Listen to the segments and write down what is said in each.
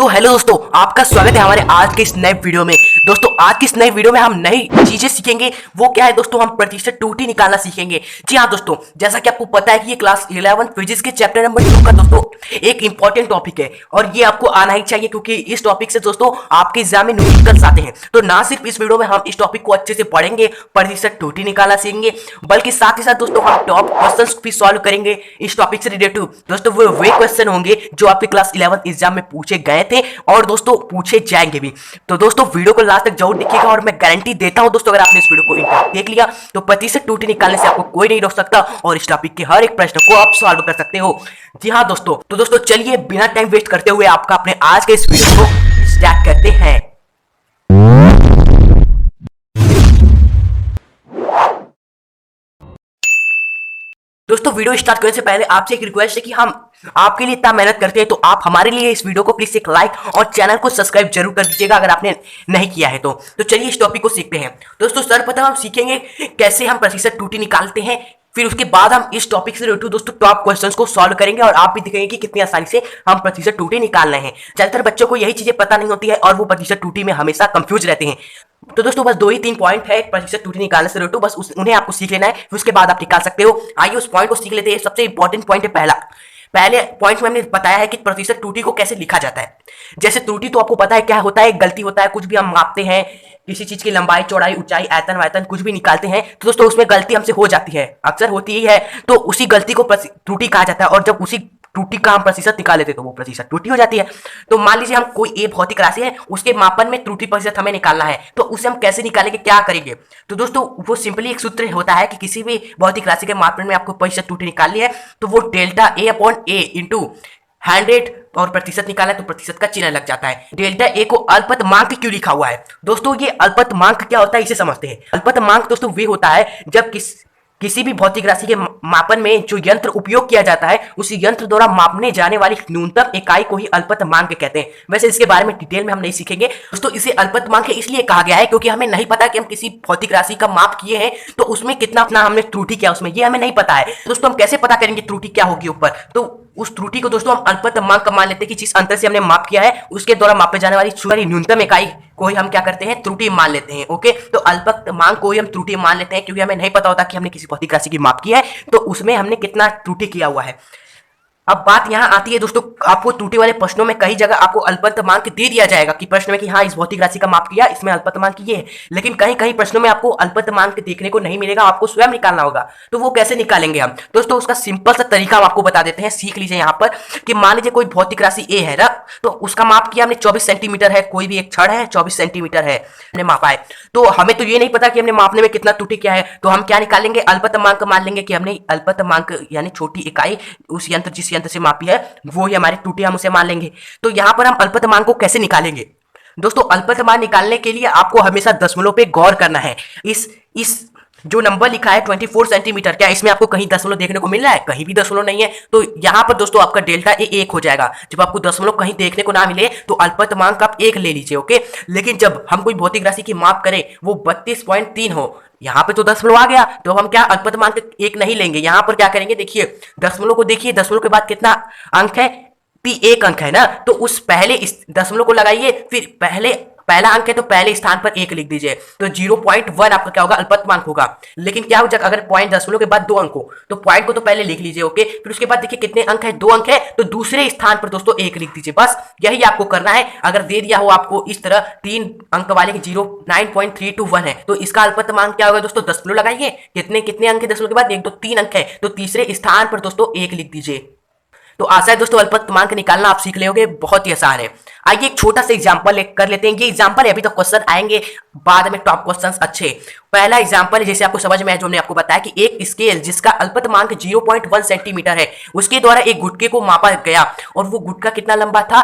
तो हेलो दोस्तों, आपका स्वागत है हमारे आज के इस नए वीडियो में। दोस्तों आज की इस नए वीडियो में हम नई चीजें सीखेंगे। वो क्या है दोस्तों, हम प्रतिशत टूटी निकालना सीखेंगे। जी हाँ दोस्तों, जैसा कि आपको पता है कि ये क्लास 11 फिजिक्स के चैप्टर नंबर 2 का दोस्तों एक इंपॉर्टेंट टॉपिक है और ये आपको आना ही चाहिए, क्योंकि इस टॉपिक से दोस्तों आपके एग्जाम में न्यूमेरिकल्स आते हैं। तो ना सिर्फ इस वीडियो में हम इस टॉपिक को अच्छे से पढ़ेंगे, प्रतिशत टूटी निकालना सीखेंगे, बल्कि साथ ही साथ दोस्तों हम टॉप क्वेश्चंस भी सॉल्व करेंगे इस टॉपिक से रिलेटेड। दोस्तों वो वे क्वेश्चन होंगे जो आपके क्लास 11 एग्जाम में पूछे गए थे और दोस्तों पूछे जाएंगे भी। तो दोस्तों वीडियो को लास्ट तक जरूर देखिएगा और मैं गारंटी देता हूं दोस्तों, अगर आपने इस वीडियो को इंटरेस्ट देख लिया तो प्रतिशत टूटी निकालने से आपको कोई नहीं रोक सकता और इस टॉपिक के हर एक प्रश्न को आप सॉल्व कर सकते हो। जी हाँ दोस्तों, तो दोस्तों चलिए बिना टाइम वेस्ट करते हुए आपका अपने आज के इस वीडियो को स्टार्ट करते हैं। दोस्तों वीडियो स्टार्ट करने से पहले आपसे एक रिक्वेस्ट है कि हम आपके लिए इतना मेहनत करते हैं, तो आप हमारे लिए इस वीडियो को प्लीज एक लाइक और चैनल को सब्सक्राइब जरूर कर दीजिएगा अगर आपने नहीं किया है तो चलिए इस टॉपिक को सीखते हैं। दोस्तों सर्वप्रथम हम सीखेंगे कैसे हम प्रतिशत टूटी निकालते हैं, फिर उसके बाद हम इस टॉपिक से रिलेटेड दोस्तों टॉप क्वेश्चंस को सॉल्व करेंगे और आप भी दिखेंगे कि कितनी आसानी से हम प्रतिशत टूटी निकाल रहे हैं। ज्यादातर बच्चों को यही चीजें पता नहीं होती है और वो प्रतिशत टूटी में हमेशा कंफ्यूज रहते हैं। तो दोस्तों बस 2 ही 3 पॉइंट है प्रतिशत टूटी निकालने से रिलेटेड, बस उन्हें आपको सीख लेना है, फिर उसके बाद आप निकाल सकते हो। आइए उस पॉइंट को सीख लेते हैं। सबसे इंपॉर्टेंट पॉइंट है पहले पॉइंट में हमने बताया है कि प्रतिशत त्रुटि को कैसे लिखा जाता है। जैसे त्रुटि तो आपको पता है क्या होता है, गलती होता है, कुछ भी हम मापते हैं, किसी चीज की लंबाई चौड़ाई ऊंचाई आयतन वायतन कुछ भी निकालते हैं तो दोस्तों उसमें गलती हमसे हो जाती है, अक्सर होती ही है, तो उसी गलती को त्रुटि कहा जाता है। और जब उसी त्रुटि का हम प्रतिशत निकाल लेते हैं तो वो प्रतिशत त्रुटि हो जाती है। तो मान लीजिए हम कोई ए भौतिक राशि है, उसके मापन में त्रुटि प्रतिशत हमें निकालना है, तो उसे हम कैसे निकालेंगे, क्या करेंगे? तो दोस्तों वो सिंपली एक सूत्र होता है कि किसी भी भौतिक राशि के मापन में आपको प्रतिशत त्रुटि निकालनी है तो वो delta A upon A into 100 और प्रतिशत निकाला तो प्रतिशत का चिन्ह लग जाता है। डेल्टा ए को अल्पतमांक क्यों लिखा हुआ है? दोस्तों ये अल्पतमांक क्या होता है इसे समझते हैं। अल्पतमांक दोस्तों वे होता है जब किसी भी भौतिक राशि के मापन में जो यंत्र उपयोग किया जाता है उसी यंत्र द्वारा मापने जाने वाली न्यूनतम इकाई को ही अल्पतमांक कहते हैं। वैसे इसके बारे में डिटेल में हम नहीं सीखेंगे दोस्तों। इसे अल्पतमांक इसलिए कहा गया है क्योंकि हमें नहीं पता कि हम किसी भौतिक राशि का माप किए हैं तो उसमें कितना अपना हमने त्रुटि किया उसमें, ये हमें नहीं पता है। दोस्तों हम कैसे पता करेंगे त्रुटि क्या होगी ऊपर? तो उस त्रुटि को दोस्तों हम अल्पतमांक मान लेते हैं कि जिस अंतर से हमने माप किया है उसके द्वारा मापे जाने वाली न्यूनतम इकाई को ही हम क्या करते हैं, त्रुटि मान लेते हैं। ओके, तो अल्पतमांक को ही हम त्रुटि मान लेते हैं क्योंकि हमें नहीं पता होता कि हमने किसी भौतिक राशि की माप किया है तो उसमें हमने कितना त्रुटि किया हुआ है। अब बात यहां आती है दोस्तों, आपको त्रुटि वाले प्रश्नों में कई जगह आपको अल्पतमांक दे दिया जाएगा कि प्रश्न में कि हाँ इस भौतिक राशि का माप किया, इसमें अल्पतमांक ये है, लेकिन कहीं कहीं प्रश्नों में आपको अल्पतमांक देखने को नहीं मिलेगा, आपको स्वयं निकालना होगा। तो वो कैसे निकालेंगे हम? दोस्तों उसका सिंपल सा तरीका हम आपको बता देते हैं, सीख लीजिए यहाँ पर कि मान लीजिए कोई भौतिक राशि ए है ना, तो उसका माप किया हमने 24 सेंटीमीटर है, कोई भी एक छड़ है 24 सेंटीमीटर है हमने मापा है, तो हमें तो ये नहीं पता कि हमने मापने में कितना त्रुटि किया है, तो हम क्या निकालेंगे, अल्पतमांक मान लेंगे कि हमने अल्पतमांक यानी छोटी इकाई उस यंत्र जिस यंत्र से मापी है वो ही हमारी त्रुटि, हम उसे मान लेंगे। तो यहां पर हम अल्पतमांक को कैसे निकालेंगे? दोस्तों अल्पतमांक निकालने के लिए आपको हमेशा दशमलव पे गौर करना है। इस जो नंबर लिखा है 24 सेंटीमीटर, क्या इसमें आपको कहीं दशमलव देखने को मिल रहा है? कहीं भी दशमलव नहीं है, तो यहां पर दोस्तों आपका डेल्टा ए 1 हो जाएगा। जब आपको दशमलव कहीं देखने को ना मिले तो अल्पतमांक आप 1 ले लीजिए। ओके, लेकिन जब हम कोई भौतिक राशि की माप करें वो 32.3 हो, यहाँ पे तो दशमलव आ गया तो हम क्या अल्पतमांक 1 नहीं लेंगे, यहाँ पर क्या करेंगे, देखिए दशमलव को देखिए, दशमलव के बाद कितना अंक है, P1 अंक है ना, तो उस पहले इस दशमलव को लगाइए, फिर पहला अंक है तो पहले स्थान पर 1 लिख दीजिए, तो 0.1 आपका क्या होगा, अल्पतमांक होगा। लेकिन क्या हो जाएगा अगर पॉइंट दशमलव के बाद 2 अंक हो तो पॉइंट को तो पहले लिख लीजिए। ओके, फिर उसके बाद देखिए कितने अंक है, 2 अंक है, तो दूसरे स्थान पर दोस्तों 1 लिख दीजिए। बस यही आपको करना है। अगर दे दिया हो आपको इस तरह 3 अंक वाले 9.321 है तो इसका अल्पतमांक क्या होगा दोस्तों, दशमलव लगाइए, कितने अंक है दशमलव के बाद, 1 2 3 अंक है, तो तीसरे स्थान पर दोस्तों 1 लिख दीजिए। तो आशा है दोस्तों अल्पतमांक निकालना आप सीख लेंगे, बहुत ही आसान है। आइए एक छोटा सा एग्जांपल कर लेते हैं। ये एग्जांपल है, अभी तो क्वेश्चन आएंगे बाद में टॉप क्वेश्चंस अच्छे। पहला एग्जांपल है, जैसे आपको समझ में है जो हमने आपको बताया कि एक स्केल जिसका अल्पतमांक 0.1 सेंटीमीटर है उसके द्वारा एक गुटके को मापा गया और वो गुटका कितना लंबा था,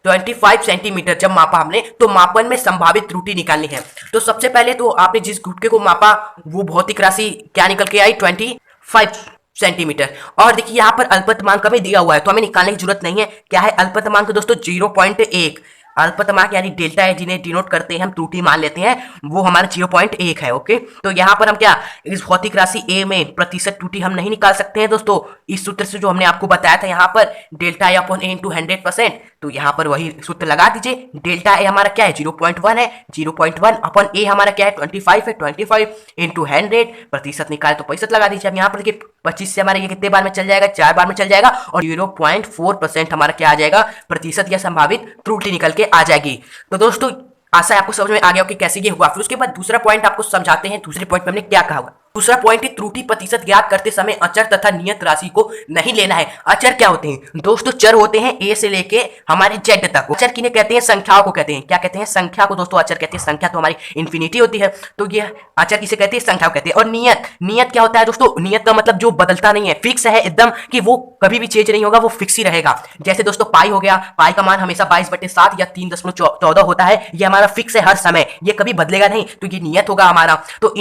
25 सेंटीमीटर जब मापा हमने, तो मापन में संभावित त्रुटि निकालनी है। तो सबसे पहले तो आपने जिस गुटके को मापा वो भौतिक राशि क्या निकल के आई, 25 सेंटीमीटर। और देखिए यहाँ पर अल्पतमांक हमें दिया हुआ है तो हमें निकालने की जरूरत नहीं है। क्या है अल्पतमांक दोस्तों, 0.1। अल्पतमांक यानी डेल्टा है जिन्हें डिनोट करते हैं हम त्रुटि मान लेते हैं, वो हमारा 0.1 है। ओके, तो यहाँ पर हम क्या इस भौतिक राशि ए में प्रतिशत त्रुटि हम नहीं निकाल सकते हैं दोस्तों, इस सूत्र से जो हमने आपको बताया था यहाँ पर delta A upon A into 100%, तो यहाँ पर वही सूत्र लगा दीजिए। डेल्टा ए हमारा क्या है 0.1 है, 0.1 अपॉन ए हमारा क्या है 25 है, 25 इंटू 100 प्रतिशत निकाले तो प्रतिशत लगा दीजिए। अब यहाँ पर देखिए 25 से हमारे ये कितने बार में चल जाएगा, 4 बार में चल जाएगा, और 0.4% हमारा क्या आ जाएगा प्रतिशत या संभावित त्रुटि निकल के आ जाएगी। तो दोस्तों आशा है आपको समझ में आ गया कि कैसे ये हुआ। फिर उसके बाद दूसरा पॉइंट आपको समझाते हैं, दूसरे पॉइंट में हमने क्या कहा हुआ। दूसरा पॉइंट है त्रुटि प्रतिशत ज्ञात करते समय अचर तथा नियत राशि को नहीं लेना है। अचर क्या होते हैं दोस्तों, चर होते हैं ए से लेके हमारे जेड तक। अचर किन्हें कहते हैं, संख्याओं को कहते हैं। क्या कहते हैं, संख्या को दोस्तों अचर कहते हैं। संख्या तो हमारी इन्फिनिटी होती है, तो ये अचर किसे कहते हैं, संख्या को कहते हैं। और नियत, नियत क्या होता है दोस्तों, नियत का मतलब जो बदलता नहीं है, फिक्स है एकदम, कि वो कभी भी चेंज नहीं होगा, वो फिक्स ही रहेगा। जैसे दोस्तों पाई हो गया, पाई का मान हमेशा 22/7 या 3.14 होता है, ये हमारा फिक्स है हर समय, ये कभी बदलेगा नहीं, तो ये नियत होगा हमारा। तो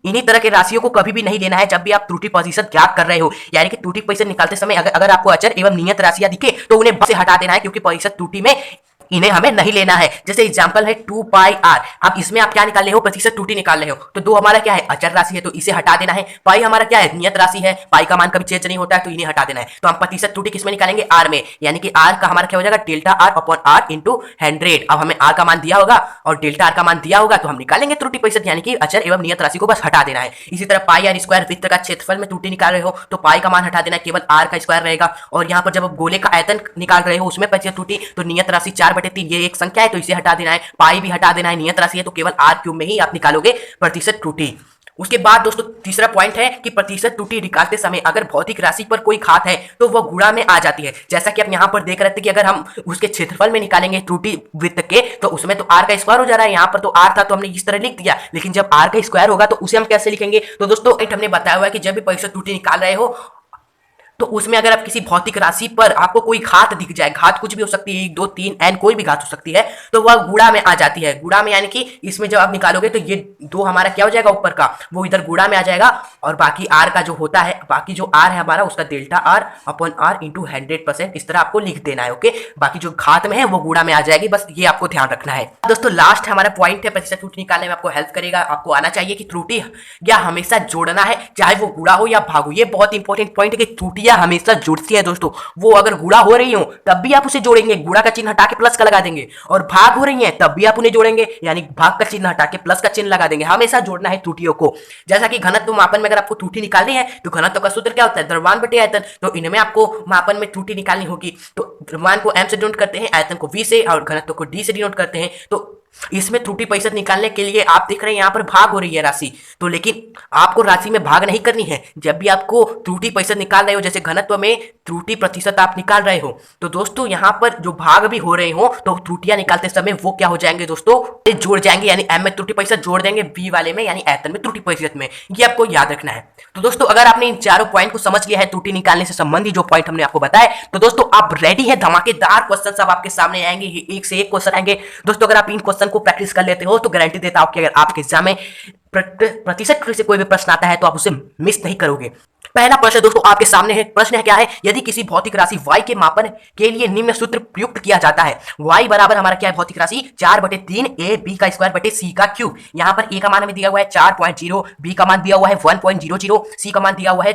इन्हीं तरह के राशियों को कभी भी नहीं लेना है जब भी आप त्रुटि प्रतिशत ज्ञात कर रहे हो, यानी कि त्रुटि प्रतिशत निकालते समय अगर आपको अचर एवं नियत राशियां दिखे तो उन्हें से हटा देना है, क्योंकि प्रतिशत त्रुटि में इन्हें हमें नहीं लेना है। जैसे एग्जांपल है 2πr, अब इसमें आप क्या निकाल रहे हो, प्रतिशत त्रुटि निकाल रहे हो, तो 2 हमारा क्या है अचर राशि है, तो इसे हटा देना है। पाई हमारा क्या है नियत राशि है, पाई का मान कभी चेंज नहीं होता है, तो इन्हें हटा देना है। तो हम प्रतिशत त्रुटि किसमें निकालेंगे, आर में, यानी कि आर का हमारा क्या हो जाएगा delta R upon R into 100। अब हमें आर का मान दिया होगा और डेल्टा आर का मान दिया होगा, तो हम निकालेंगे त्रुटि प्रतिशत, यानी कि अचर एवं नियत राशि को बस हटा देना है। इसी तरह पाई आर स्क्वायर वृत्त का क्षेत्रफल में त्रुटि निकाल रहे हो, तो पाई का मान हटा देना है, केवल आर का स्क्वायर रहेगा। और यहाँ पर जब आप गोले का आयतन निकाल रहे हो उसमें प्रतिशत त्रुटि, तो नियत राशि 4/3 ये एक संख्या है, तो इसे हटा देना है। पाई भी हटा देना है, नियत राशि है, तो केवल आर क्यूब में ही आप निकालोगे प्रतिशत त्रुटि। उसके बाद दोस्तों तीसरा पॉइंट है कि प्रतिशत त्रुटि निकालते समय अगर भौतिक राशि पर कोई घात है तो वह गुणा में आ जाती है। जैसा कि आप यहाँ पर देख रहे थे कि अगर हम उसके क्षेत्रफल में निकालेंगे त्रुटि वृत्त के, तो उसमें तो आर का स्क्वायर हो जा रहा है, यहाँ पर तो आर था तो हमने इस तरह लिख दिया, लेकिन जब आर का स्क्वायर होगा तो उसे हम कैसे लिखेंगे। तो दोस्तों हमने बताया हुआ है कि जब भी प्रतिशत त्रुटि निकाल रहे हो तो उसमें अगर आप किसी भौतिक राशि पर आपको कोई घात दिख जाए, घात कुछ भी हो सकती है, 1 2 3 n कोई भी घात हो सकती है, तो वह गुणा में आ जाती है। गुणा में यानी कि इसमें जब आप निकालोगे तो ये 2 हमारा क्या हो जाएगा ऊपर का, वो इधर गुणा में आ जाएगा, और बाकी आर का जो होता है, बाकी जो आर है हमारा उसका delta R upon R into 100% इस तरह आपको लिख देना है। ओके, बाकी जो घात में है वो गुणा में आ जाएगी, बस ये आपको ध्यान रखना है। दोस्तों लास्ट हमारा पॉइंट है प्रतिशत त्रुटि निकालने में आपको हेल्प करेगा, आपको आना चाहिए कि त्रुटि या हमेशा जोड़ना है, चाहे वो गुणा हो या भाग हो। ये बहुत इंपॉर्टेंट पॉइंट है कि त्रुटियां हमेशा जुड़ती है दोस्तों, वो अगर गुणा हो रही हो तब भी आप उसे जोड़ेंगे, गुणा का चिन्ह हटा के प्लस का लगा देंगे, और भाग हो रही है तब भी आप उन्हें जोड़ेंगे, यानी भाग का चिन्ह हटा के प्लस का चिन्ह लगा देंगे। हमेशा जोड़ना है त्रुटियों को। जैसा कि घनत्व मापन में अगर आपको त्रुटि निकालनी है तो घनत्व का सूत्र क्या होता है, द्रव्यमान बटे आयतन, तो इनमें आपको मापन में त्रुटि निकालनी होगी, तो द्रव्यमान को m से डिनोट करते हैं, आयतन को v से, और घनत्व को d से डिनोट करते हैं। तो इसमें त्रुटि प्रतिशत निकालने के लिए आप देख रहे हैं यहाँ पर भाग हो रही है राशि, तो लेकिन आपको राशि में भाग नहीं करनी है। जब भी आपको त्रुटि प्रतिशत निकाल रहे हो, जैसे घनत्व में त्रुटि प्रतिशत आप निकाल रहे हो, तो दोस्तों यहाँ पर जो भाग भी हो रहे हो तो त्रुटियां निकालते समय वो क्या हो जाएंगे दोस्तों, जोड़ जाएंगे, यानी m में त्रुटि प्रतिशत जोड़ देंगे b वाले में, यानी आयतन में त्रुटि प्रतिशत में। ये आपको याद रखना है। तो दोस्तों अगर आपने इन चारों पॉइंट को समझ लिया है, त्रुटि निकालने से संबंधित जो पॉइंट हमने आपको बताया, तो दोस्तों आप रेडी है, धमाकेदार क्वेश्चन सब आपके सामने आएंगे, एक से एक क्वेश्चन आएंगे। दोस्तों अगर आप इन क्वेश्चन को प्रैक्टिस कर लेते हो तो गारंटी देता हूं कि अगर आपके एग्जाम में प्रतिशत से कोई भी प्रश्न आता है तो आप उसे मिस नहीं करोगे। पहला प्रश्न दोस्तों आपके सामने है। प्रश्न है क्या है, यदि किसी भौतिक राशि y के मापन के लिए निम्न सूत्र प्रयुक्त किया जाता है। y बराबर हमारा क्या है, भौतिक राशि 4/3 a b का स्क्वायर बटे c का क्यूब। यहाँ पर a का मान हमें दिया हुआ है 4.0, b का मान दिया हुआ है 1.00, c का मान दिया हुआ है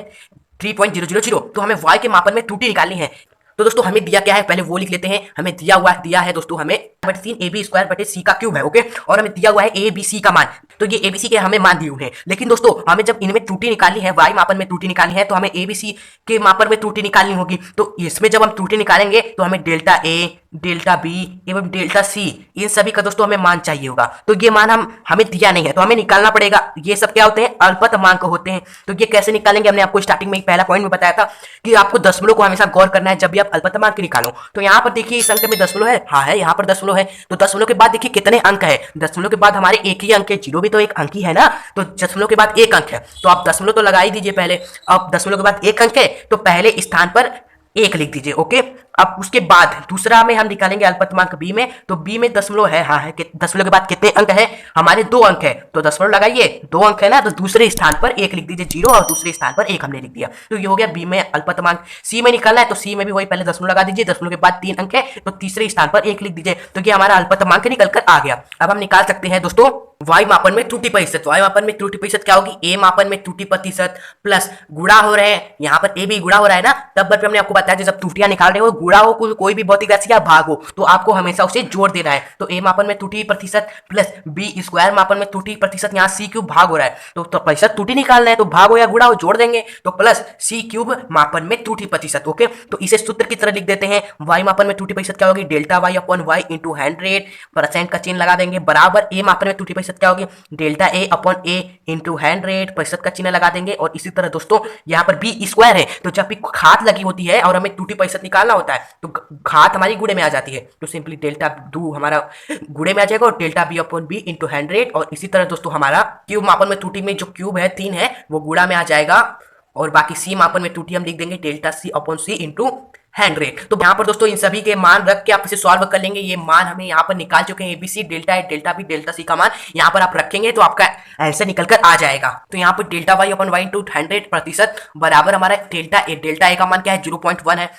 3.000। तो हमें y के मापन में त्रुटि निकालनी है। तो दोस्तों हमें दिया क्या है, पहले वो लिख लेते हैं। हमें दिया है दोस्तों, हमें 3 ab स्क्वायर बटे c का क्यूब है। ओके, और हमें दिया हुआ है abc का मान, तो ये abc के हमें मान दिए हुए हैं। लेकिन दोस्तों हमें जब इनमें त्रुटि निकालनी है, y मापन में त्रुटि निकालनी है, तो हमें abc के मापन में त्रुटि निकालनी होगी। तो इसमें जब हम त्रुटि निकालेंगे तो हमें डेल्टा a, डेल्टा b एवं डेल्टा c, इन सभी का दोस्तों हमें मान चाहिए होगा। तो ये मान हमें दिया नहीं है, तो हमें निकालना पड़ेगा। ये सब क्या होते हैं, अल्पतमांक होते हैं। तो ये कैसे निकालेंगे, हमने आपको स्टार्टिंग में पहला पॉइंट में बताया था कि आपको दशमलव को हमेशा गौर करना है जब भी आप अल्पतमांक निकालो। तो यहाँ पर देखिए इस अंक में दशमलव है, हाँ है, यहाँ पर दशमलव है, तो दशमलव के बाद देखिए कितने अंक है, दशमलव के बाद हमारे एक ही अंक है, जीरो भी तो एक अंक ही है ना, तो दशमलव के बाद एक अंक है, तो आप दशमलव तो लगा ही दीजिए पहले। अब दशमलव के बाद एक अंक है तो पहले स्थान पर एक लिख दीजिए। ओके, अब उसके बाद दूसरा में हम निकालेंगे अल्पतमांक बी में, तो बी में दशमलव है, हाँ है, दशमलव के बाद कितने अंक है हमारे 2 अंक है, तो दशमलव लगाइए, 2 अंक है ना, तो दूसरे स्थान पर 1 लिख दीजिए, 0 और दूसरे स्थान पर 1 हमने लिख दिया। तो ये हो गया बी में अल्पतमांक। सी में निकालना है तो सी में भी वही पहले दशमलव लगा दीजिए, दशमलव के बाद 3 अंक है तो तीसरे स्थान पर 1 लिख दीजिए, तो ये हमारा अल्पतमांक निकल कर आ गया। अब हम निकाल सकते हैं दोस्तों वाई मापन में त्रुटि प्रतिशत। वाई मापन में त्रुटि प्रतिशत क्या होगी, ए मापन में त्रुटि प्रतिशत प्लस गुणा हो रहे हैं, यहाँ पर ए भी गुणा हो रहा है ना, तब पर हमने आपको बताया जब त्रुटियां निकाल रहे हो, गुणा हो कोई भी भौतिक राशि या भाग हो, तो आपको हमेशा उसे जोड़ देना है। तो ए मापन में त्रुटि प्रतिशत प्लस बी स्क्वायर मापन में त्रुटि प्रतिशत, यहाँ सी क्यूब भाग हो रहा है, तो प्रतिशत त्रुटि निकालना है, तो भाग हो या गुणा हो जोड़ देंगे, तो प्लस सी क्यूब मापन में त्रुटि प्रतिशत। ओके, तो इसे सूत्र की तरह लिख देते हैं। वाई मापन में त्रुटि प्रतिशत क्या होगी, delta Y upon Y into 100% का चिन्ह लगा देंगे, बराबर ए मापन में त्रुटि प्रतिशत क्या होगी, delta A upon A into 100 प्रतिशत का चिन्ह लगा देंगे। और इसी तरह दोस्तों यहाँ पर बी स्क्वायर है, तो जब भी घात लगी होती है और हमें त्रुटि प्रतिशत निकालना होता है तो घात हमारी गुणे में आ जाती है, तो सिंपली डेल्टा दो हमारा गुणे में आ जाएगा और delta B upon B into 100। और इसी तरह दोस्तों हमारा क्यूब मापन में त्रुटि में जो क्यूब है 3 है वो गुणा में आ जाएगा, और बाकी सी मापन में त्रुटि हम लिख देंगे डेल्टा सी अपॉन सी इंटू 100। तो यहाँ पर दोस्तों इन सभी के मान रख के आप इसे सॉल्व कर लेंगे। ये मान हमें यहाँ पर निकाल चुके हैं, ABC delta A delta B delta C का मान यहाँ पर आप रखेंगे तो आपका आंसर निकल कर आ जाएगा। तो यहाँ पर delta Y upon Y into 100% बराबर हमारा डेल्टा ए का मान क्या है 0.1 है।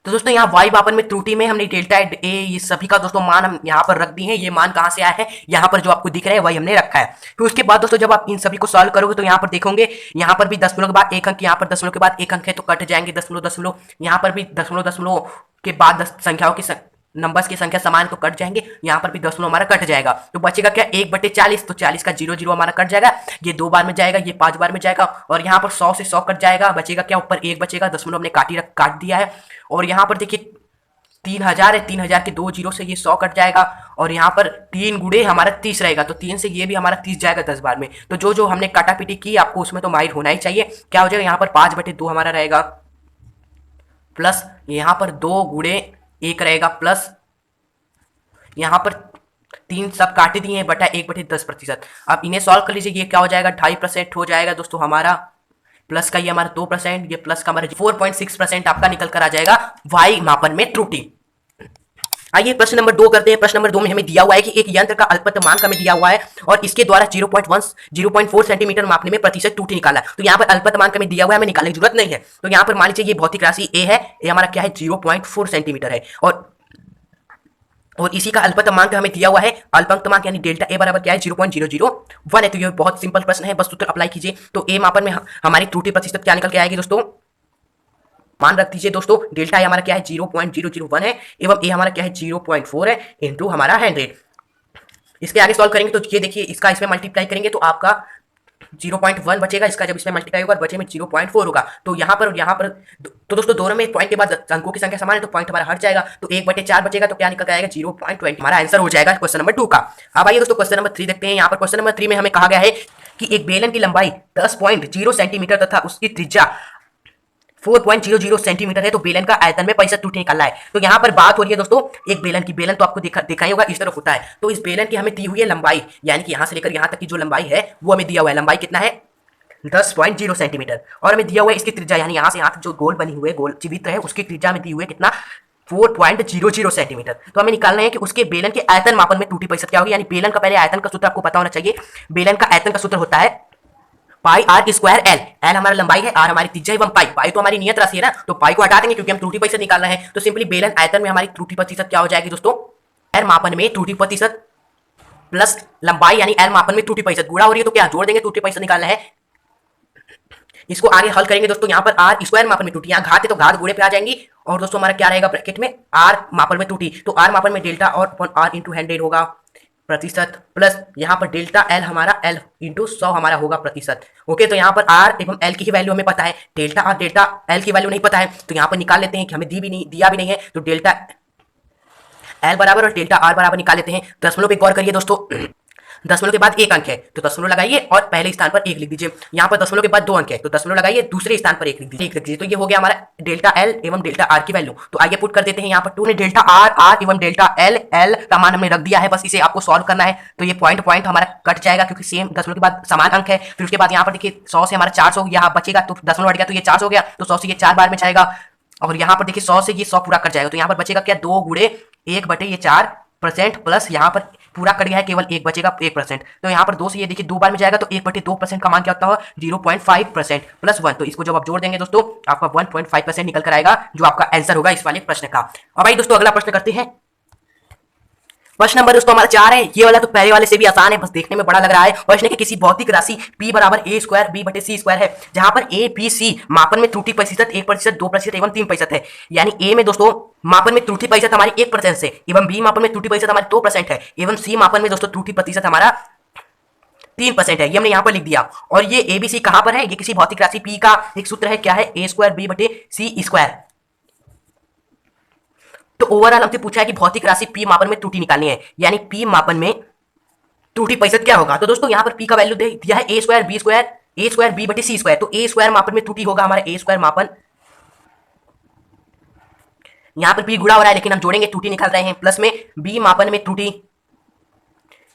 तो दोस्तों यहाँ वाई मापन में त्रुटि में हमने डेल्टा ए ये सभी का दोस्तों मान हम यहाँ पर रख दिए हैं। ये मान कहाँ से आया है, यहाँ पर जो आपको दिख रहा है वही हमने रखा है। फिर उसके बाद दोस्तों जब आप इन सभी को सॉल्व करोगे तो यहाँ पर देखोगे यहाँ पर भी दशमलव के बाद 1 अंक, यहाँ पर दशमलव के बाद 1 अंक है तो कट जाएंगे दशमलव दशमलव, यहाँ पर भी दशमलव दशमलव के बाद संख्याओं की नंबर्स की संख्या समान तो कट जाएंगे, यहाँ पर भी दशमलव हमारा कट जाएगा, तो बचेगा क्या 1/40, तो 40 का 0 हमारा कट जाएगा, ये 2 बार में जाएगा, ये 5 बार में जाएगा, और यहाँ पर 100 से 100 कट जाएगा, बचेगा क्या ऊपर 1 बचेगा, दशमलव हमने काट दिया है। और यहाँ पर देखिए 3000 है, 3000 के 2 जीरो से ये 100 कट जाएगा, और यहाँ पर 3 गुणे हमारा 30 रहेगा, तो 3 से ये भी हमारा 30 जाएगा 10 बार में। तो जो हमने काटा पीटी की आपको उसमें तो माहिर होना ही चाहिए। क्या हो जाएगा यहाँ पर 5/2 हमारा रहेगा, प्लस यहाँ पर 2 गुणे 1 रहेगा, प्लस यहाँ पर 3 सब काटे दिए हैं बटा 1/10%। अब इन्हें सॉल्व कर लीजिए, ये क्या हो जाएगा 2.5% हो जाएगा दोस्तों हमारा, प्लस का ये हमारा 2%, ये प्लस का हमारा 4.6% आपका निकल कर आ जाएगा वाई मापन में त्रुटि। आइए प्रश्न नंबर 2 करते हैं। प्रश्न नंबर 2 में हमें दिया हुआ है कि एक यंत्र का अल्पतमांक हमें दिया हुआ है और इसके द्वारा 0.4 सेंटीमीटर मापने में प्रतिशत त्रुटि निकाला। तो यहाँ पर अल्पतमांक हमें दिया हुआ है, हमें निकालने की जरूरत नहीं है। तो यहाँ पर मान लीजिए ये भौतिक राशि ए है, ये हमारा क्या है 0.4 सेंटीमीटर है, और इसी का अल्पतमांक हमें दिया हुआ है। अल्पतमांक यानी डेल्टा ए बराबर क्या है 0.001 है। तो ये बहुत सिंपल प्रश्न है, बस सूत्र अप्लाई कीजिए। तो ए मापन में हमारी त्रुटि प्रतिशत क्या निकल के आएगी दोस्तों, मान रख दीजिए दोस्तों, डेल्टा ए हमारा क्या है 0.001 है, एवं ए हमारा क्या है 0.4 है इंटू हमारा 100। इसके आगे सॉल्व करेंगे तो ये देखिए इसका इसमें मल्टीप्लाई करेंगे तो आपका 0.1 बचेगा, इसका जब इसमें मल्टीप्लाई होगा बचे में 0.4 होगा। तो यहाँ पर तो दोस्तों दोनों में पॉइंट के बाद अंकों की संख्या समान है तो पॉइंट हमारा हट जाएगा, तो 1/4 बचेगा, तो क्या निकल आएगा 0.20। हमारा आंसर हो जाएगा क्वेश्चन नंबर 2 का। अब आइए दोस्तों क्वेश्चन नंबर 3 देखते हैं। यहाँ पर क्वेश्चन नंबर 3 में हमें कहा गया है कि एक बेलन की लंबाई 10.0 सेंटीमीटर तथा उसकी त्रिज्या 4.00 सेंटीमीटर है, तो बेलन का आयतन में प्रतिशत त्रुटि निकालना है। तो यहाँ पर बात हो रही है दोस्तों एक बेलन की। बेलन तो आपको दिखाई होगा इस तरफ होता है, तो इस बेलन की हमें दी हुई है लंबाई, यानी कि यहाँ से लेकर यहाँ तक की जो लंबाई है वो हमें दिया हुआ है। लंबाई कितना है 10.0 सेंटीमीटर, और हमें दिया हुआ है इसकी त्रिज्या, यानी यहाँ से यहाँ तक जो गोल बनी हुई है, गोल चिवित्र है, उसकी त्रिज्या में दी हुई है कितना 4.00 सेंटीमीटर। तो हमें निकालना है कि उसके बेलन के आयतन मापन में त्रुटि प्रतिशत क्या होगी। यानी बेलन का पहले आयतन का सूत्र आपको पता होना चाहिए। बेलन का आयतन का सूत्र होता है पाई आर स्क्वायर एल। एल हमारा लंबाई है, आर हमारी त्रिज्या एवं पाई तो हमारी नियत राशि है ना, तो पाई को हटा देंगे क्योंकि हम त्रुटि प्रतिशत निकालना है। तो सिंपली बेलन आयतन में हमारी त्रुटि प्रतिशत क्या हो जाएगी दोस्तों, एल मापन में त्रुटि प्रतिशत प्लस लंबाई यानी एल मापन में त्रुटि प्रतिशत, गुणा हो रही है तो क्या जोड़ देंगे, त्रुटि प्रतिशत निकालना है। इसको आगे हल करेंगे दोस्तों, यहाँ पर आर स्क्वायर मापन में त्रुटि, यहाँ घात है तो घात गुणे पे आ जाएंगी, और दोस्तों हमारा क्या रहेगा ब्रैकेट में आर मापन में त्रुटि, तो आर मापन में डेल्टा और अपॉन आर इंटू 100 होगा प्रतिशत, प्लस यहाँ पर डेल्टा एल हमारा एल इंटू 100 हमारा होगा प्रतिशत। ओके, तो यहाँ पर आर एवं एल की ही वैल्यू हमें पता है, डेल्टा और डेल्टा एल की वैल्यू नहीं पता है, तो यहाँ पर निकाल लेते हैं कि हमें दिया भी नहीं है, तो डेल्टा एल बराबर और डेल्टा आर बराबर निकाल लेते हैं। दशमलव पे गौर करिए दोस्तों, दशमलव के बाद 1 अंक है तो दशमलव लगाइए और पहले स्थान पर 1 लिख दीजिए। यहाँ पर दशमलव के बाद 2 अंक है तो दशमलव लगाइए, दूसरे स्थान पर 1 लिख दीजिए। तो ये हो गया हमारा डेल्टा एल एवं डेल्टा आर की वैल्यू। तो आइए पुट कर देते हैं यहाँ पर 2 ने डेल्टा आर एवं डेल्टा एल का मान हमने रख दिया है, बस इसे आपको सॉल्व करना है। तो ये पॉइंट हमारा कट जाएगा क्योंकि सेम दशमलव के बाद समान अंक है। फिर उसके बाद यहाँ पर देखिए 100 से हमारा 400 यहाँ बचेगा, तो दशमलव हट गया तो ये 400 हो गया, तो 100 से ये 4 बार में जाएगा, और यहाँ पर देखिए 100 से ये 100 पूरा कट जाएगा, तो यहाँ पर बचेगा क्या, 2 गुणे 1/4% प्लस यहाँ पर पूरा कट गया है, केवल एक बचेगा 1%। तो यहाँ पर 2 से ये देखिए 2 बार में जाएगा, तो 1/2% का मान क्या होता है, 0.5% प्लस 1। तो इसको जब आप जोड़ देंगे दोस्तों, आपका 1.5% निकल कर आएगा, जो आपका आंसर होगा इस वाले प्रश्न का। और भाई दोस्तों अगला प्रश्न करते हैं। प्रश्न नंबर दोस्तों हमारा 4 है। ये वाला तो पहले वाले से भी आसान है, बस देखने में बड़ा लग रहा है। प्रश्न के किसी भौतिक राशि p बराबर a स्क्वायर b बटे c स्क्वायर है, जहां पर a b c मापन में त्रुटि प्रतिशत 1%, 2% एवं 3% है। यानी a में दोस्तों मापन में त्रुटि प्रतिशत हमारी 1% से, एवं b मापन में त्रुटि प्रतिशत हमारी 2% है, एवं c मापन में दोस्तों त्रुटि प्रतिशत हमारा 3% है। ये हमने यहाँ पर लिख दिया। और ये ए बी सी कहां पर है, ये किसी भौतिक राशि p का एक सूत्र है, क्या है, a स्क्वायर b बटे c स्क्वायर। तो ओवरऑल हमसे पूछा है कि भौतिक राशि p मापन में त्रुटि निकालनी है, यानी p मापन में त्रुटि प्रतिशत क्या होगा। तो दोस्तों यहाँ पर p का वैल्यू दिया है a स्क्वायर b बटे c स्क्वायर। तो a स्क्वायर मापन में त्रुटि होगा हमारा a स्क्वायर मापन, यहाँ पर p गुणा हो रहा है लेकिन हम जोड़ेंगे, त्रुटि निकाल रहे हैं, प्लस में b मापन में त्रुटि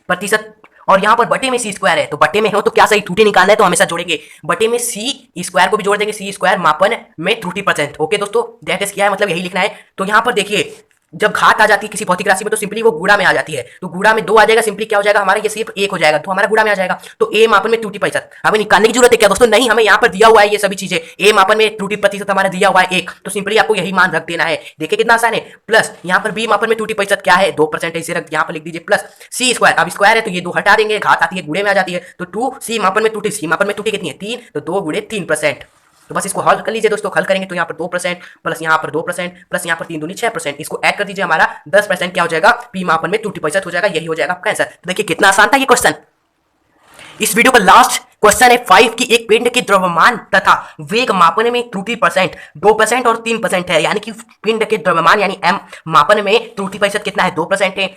प्रतिशत, और यहाँ पर बटे में सी स्क्वायर है, तो बटे में हो तो क्या सही, त्रुटि निकालना है तो हमेशा जोड़ेंगे, बटे में सी स्क्वायर को भी जोड़ देंगे, सी स्क्वायर मापन में त्रुटि %। ओके दोस्तों, दैट इज क्या है, मतलब यही लिखना है। तो यहाँ पर देखिए जब घात आ जाती है किसी भौतिक राशि में तो सिंपली वो गुणा में आ जाती है, तो गुणा में 2 आ जाएगा, सिंपली क्या हो जाएगा हमारा, ये सिर्फ 1 हो जाएगा, तो हमारा गुणा में आ जाएगा। तो ए मापन में त्रुटि प्रतिशत हमें निकालने की जरूरत है क्या दोस्तों, नहीं, हमें यहाँ पर दिया हुआ है ये सभी चीजें। ए मापन में त्रुटि प्रतिशत हमारा दिया हुआ है 1, तो सिंपली आपको यही मान रख देना है। देखिए कितना आसान है। प्लस यहाँ पर बी मापन में त्रुटि प्रतिशत क्या है, 2% है, इसे रख यहाँ पर लिख दीजिए, प्लस सी स्क्वायर, अब स्क्वायर है तो ये 2 हटा देंगे, घात आती है गुणे में आ जाती है, तो 2 सी मापन में त्रुटि, सी मापन में त्रुटि कितनी है 3, तो 2 गुणे 3%। तो बस इसको हल कर लीजिए दोस्तों, हल करेंगे तो यहाँ पर 2% प्लस यहाँ पर 2% प्लस यहाँ पर 3 दूनी 6%, इसको ऐड कर दीजिए, हमारा 10% क्या हो जाएगा, पी मापन में त्रुटि प्रतिशत हो जाएगा, यही हो जाएगा आपका आंसर। तो देखिए कितना आसान था ये क्वेश्चन। इस वीडियो का लास्ट क्वेश्चन है 5 की एक पिंड के द्रव्यमान तथा वेग मापन में त्रुटि % 2% और 3% है, यानी कि पिंड के द्रव्यमान यानी m मापन में त्रुटि प्रतिशत कितना है, 2% है,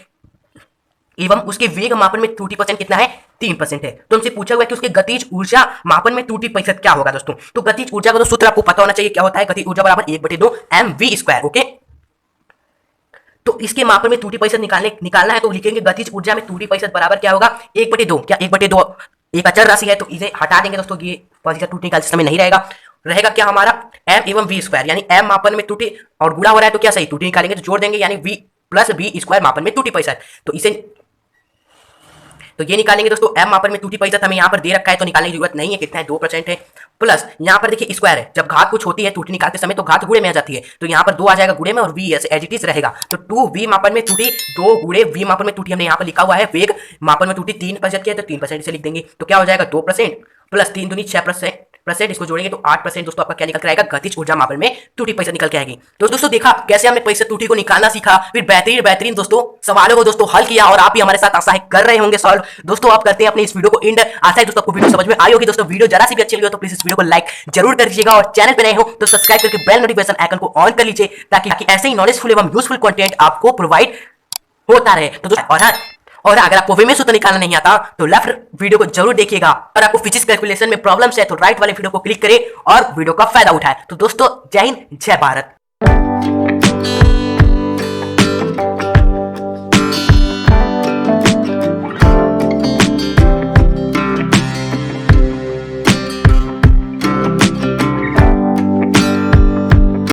एवं उसके वेग मापन में त्रुटि % कितना है, 3% है। तो हमसे पूछा हुआ है कि उसके गतिज ऊर्जा मापन में त्रुटि प्रतिशत क्या होगा दोस्तों। तो गतिज ऊर्जा का तो सूत्र आपको पता होना चाहिए, क्या होता है, गतिज ऊर्जा बराबर 1/2 mv स्क्वायर। ओके, तो इसके मापन में त्रुटि प्रतिशत निकालना है, तो लिखेंगे गतिज ऊर्जा में त्रुटि प्रतिशत बराबर क्या होगा, 1/2। क्या 1/2 एक अचर राशि है, तो इसे हटा देंगे दोस्तों, ये प्रतिशत त्रुटि निकालते समय नहीं रहेगा, रहेगा क्या हमारा m एवं v स्क्वायर, यानी m मापन में त्रुटि और गुणा हो रहा है तो क्या सही, त्रुटि निकालेंगे तो जोड़ देंगे, यानी v प्लस v स्क्वायर मापन में त्रुटि प्रतिशत। तो इसे तो ये निकालेंगे दोस्तों, m मापन में त्रुटि प्रतिशत हमें यहाँ पर दे रखा है तो निकालने की जरूरत नहीं है, कितना है 2% है, प्लस यहाँ पर देखिए स्क्वायर है, जब घात कुछ होती है त्रुटि निकालते समय तो घात गुणे में आ जाती है, तो यहाँ पर 2 आ जाएगा गुणे में और v एज इट इज रहेगा, तो 2v मापन में त्रुटि 2 गुणे v मापन में त्रुटि हमने यहाँ पर लिखा हुआ है, वेग मापन में त्रुटि 3% की है तो 3% से लिख देंगे, तो क्या हो जाएगा 2% प्लस 3 दूनी 6%, इसको जोड़ेंगे तो 8% दोस्तों आपका क्या निकल कर आएगा, गतिज ऊर्जा मापन में त्रुटि प्रतिशत निकल के आएगी। तो दोस्तों देखा कैसे हमने प्रतिशत त्रुटि को निकालना सीखा, फिर बेहतरीन दोस्तों सवालों को दोस्तों हल किया, और आप भी हमारे साथ आशा कर रहे होंगे सॉल्व। दोस्तों आप करते हैं अपने इस वीडियो को एंड, आशा है दोस्तों आपको वीडियो समझ में आई होगी। दोस्तों वीडियो जरा सी भी अच्छी लगी हो तो प्लीज इस वीडियो को लाइक जरूर कर दीजिएगा, और चैनल पर नए हो तो सब्सक्राइब करके बेल नोटिफिकेशन आइकन को ऑन कर लीजिए, ताकि ऐसे ही नॉलेजफुल एवं यूजफुल कंटेंट आपको प्रोवाइड होता रहे। तो दोस्तों और अगर आपको विमेय सूत्र निकालना नहीं आता तो लेफ्ट वीडियो को जरूर देखिएगा, और आपको फिजिक्स कैलकुलेशन में प्रॉब्लम्स है तो राइट वाले वीडियो को क्लिक करें और वीडियो का फायदा उठाएं। तो दोस्तों जय हिंद, जय भारत।